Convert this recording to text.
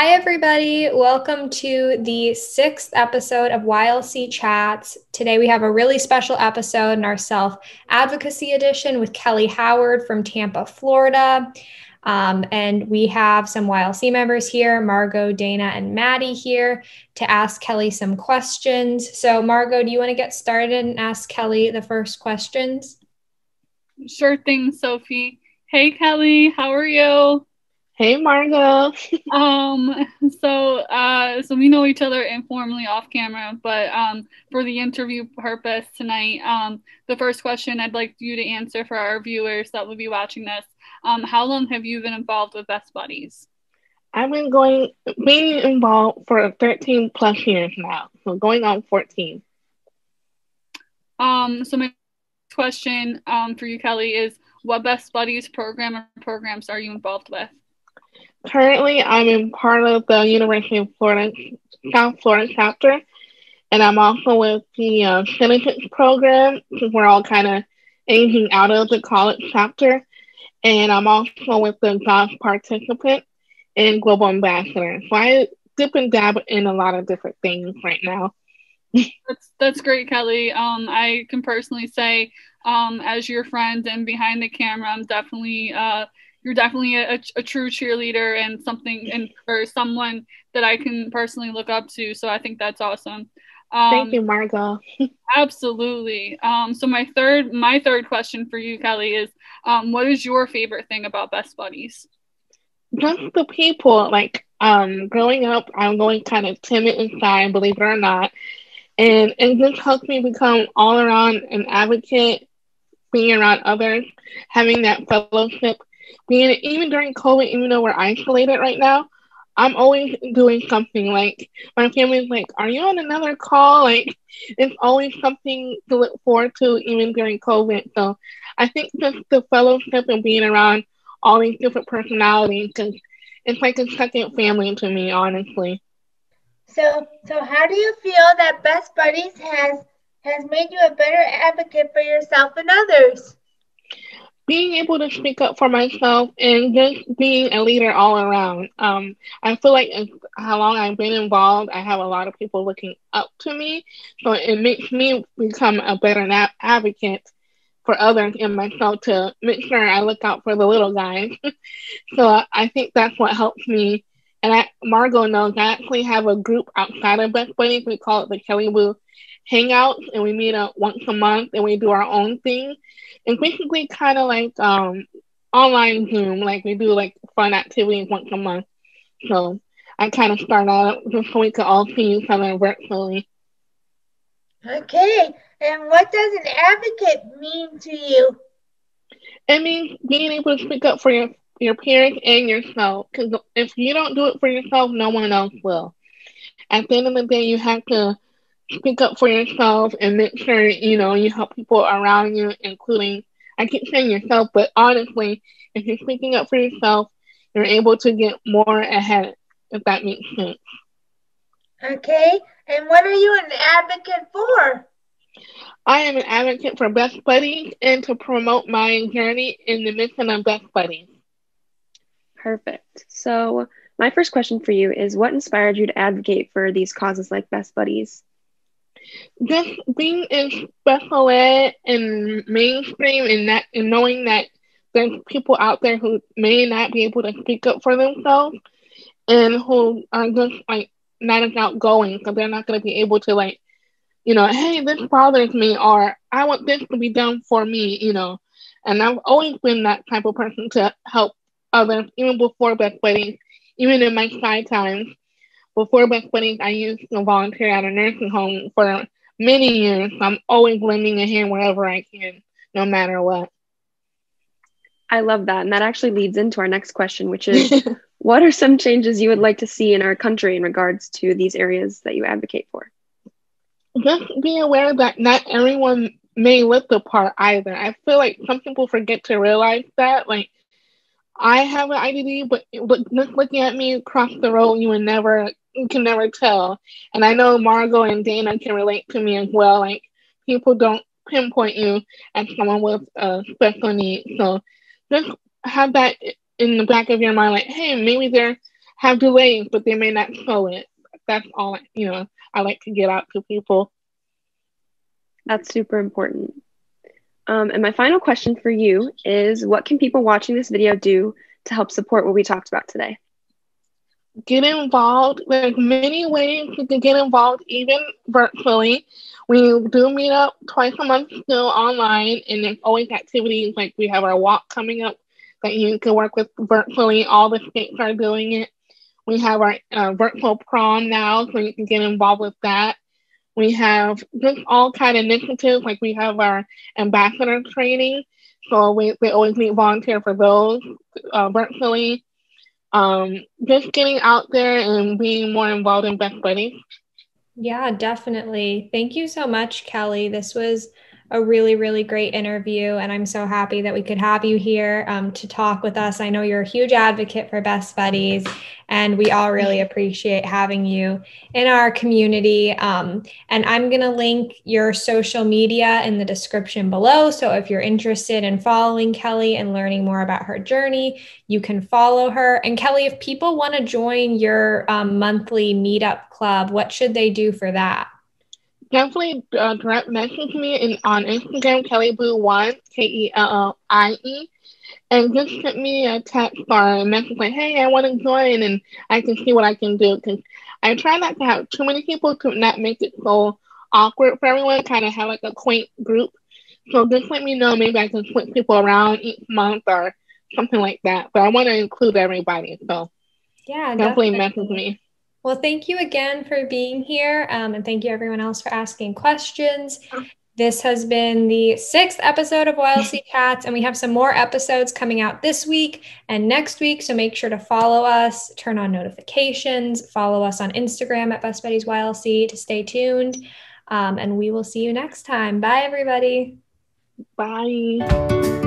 Hi, everybody. Welcome to the sixth episode of YLC Chats. Today, we have a really special episode in our self advocacy edition with Kellie Howard from Tampa, Florida. And we have some YLC members here, Margot, Dana, and Maddie here to ask Kellie some questions. So, Margot, do you want to get started and ask Kellie the first questions? Sure thing, Sophie. Hey, Kellie, how are you? Hey, Margot. So we know each other informally off camera, but for the interview purpose tonight, the first question I'd like you to answer for our viewers that will be watching this, how long have you been involved with Best Buddies? I've been being involved for 13 plus years now, so going on 14. So my question for you, Kellie, is what Best Buddies program or programs are you involved with? Currently, I'm in part of the University of Florida, South Florida chapter, and I'm also with the citizens program, because we're all kind of aging out of the college chapter, and I'm also with the job participant and global ambassador. So I dip and dab in a lot of different things right now. That's great, Kellie. I can personally say, as your friend and behind the camera, I'm definitely you're definitely a true cheerleader and or someone that I can personally look up to. So I think that's awesome. Thank you, Margot. Absolutely. So my third question for you, Kellie, is what is your favorite thing about Best Buddies? Just the people. Growing up, I'm going kind of timid and shy, believe it or not. And it just helped me become all around an advocate, being around others, having that fellowship, even during COVID, even though we're isolated right now, I'm always doing something. Like, my family's like, are you on another call? Like, it's always something to look forward to, even during COVID. So I think just the fellowship and being around all these different personalities, because it's like a second family to me, honestly. So how do you feel that Best Buddies has made you a better advocate for yourself and others? Being able to speak up for myself and just being a leader all around. I feel like how long I've been involved, I have a lot of people looking up to me. So it makes me become a better advocate for others and myself to make sure I look out for the little guys. So I think that's what helps me. And Margot knows I actually have a group outside of Best Buddies. We call it the Kellie Boo Hangouts, and we meet up once a month and we do our own thing. It's basically kind of like online Zoom. Like, we do like fun activities once a month. So I kind of start out just so we could all see each other virtually. Okay, and what does an advocate mean to you? It means being able to speak up for your parents and yourself. Because if you don't do it for yourself, no one else will. At the end of the day, you have to speak up for yourself and make sure, you help people around you, including, I keep saying yourself, but honestly, if you're speaking up for yourself, you're able to get more ahead, if that makes sense. Okay, and what are you an advocate for? I am an advocate for Best Buddies and to promote my journey in the mission of Best Buddies. Perfect. So my first question for you is, what inspired you to advocate for these causes like Best Buddies? Just being in special ed and mainstream and knowing that there's people out there who may not be able to speak up for themselves and who are just like not as outgoing, so they're not going to be able to hey, this bothers me, or I want this to be done for me, And I've always been that type of person to help others, even before Best Buddies, even in my shy times. Before Best Buddies, I used to volunteer at a nursing home for many years. So I'm always lending a hand wherever I can, no matter what. I love that. And that actually leads into our next question, which is, what are some changes you would like to see in our country in regards to these areas that you advocate for? Just be aware that not everyone may look the part either. I feel like some people forget to realize that. Like, I have an IDD, but just looking at me across the road, you can never tell. And I know Margot and Dana can relate to me as well. Like, people don't pinpoint you as someone with special needs. So just have that in the back of your mind, like, hey, maybe they're have delays, but they may not show it. That's all, I like to get out to people. That's super important. And my final question for you is, what can people watching this video do to help support what we talked about today? Get involved. There's many ways you can get involved, even virtually. We do meet up twice a month still online, and there's always activities, like we have our walk coming up that you can work with virtually. All the states are doing it. We have our virtual prom now, so you can get involved with that. We have just all kind of initiatives, like we have our ambassador training, so we always need volunteers for those virtually. Just getting out there and being more involved in Best Buddies. Yeah, definitely. Thank you so much, Kellie. This was a really, really great interview, and I'm so happy that we could have you here to talk with us. I know you're a huge advocate for Best Buddies, and we all really appreciate having you in our community. And I'm going to link your social media in the description below. So if you're interested in following Kellie and learning more about her journey, you can follow her. And Kellie, if people want to join your monthly meetup club, what should they do for that? Definitely direct message me on Instagram, KellieBoo1, KELLIE, and just send me a text or a message like, hey, I want to join, and I can see what I can do. Because I try not to have too many people to not make it so awkward for everyone, kind of have like a quaint group. So just let me know. Maybe I can switch people around each month or something like that. But I want to include everybody. So yeah, definitely message me. Well, thank you again for being here. And thank you everyone else for asking questions. This has been the 6th episode of YLC Chats, and we have some more episodes coming out this week and next week. So make sure to follow us, turn on notifications, follow us on Instagram at Best Buddies YLC to stay tuned. And we will see you next time. Bye, everybody. Bye.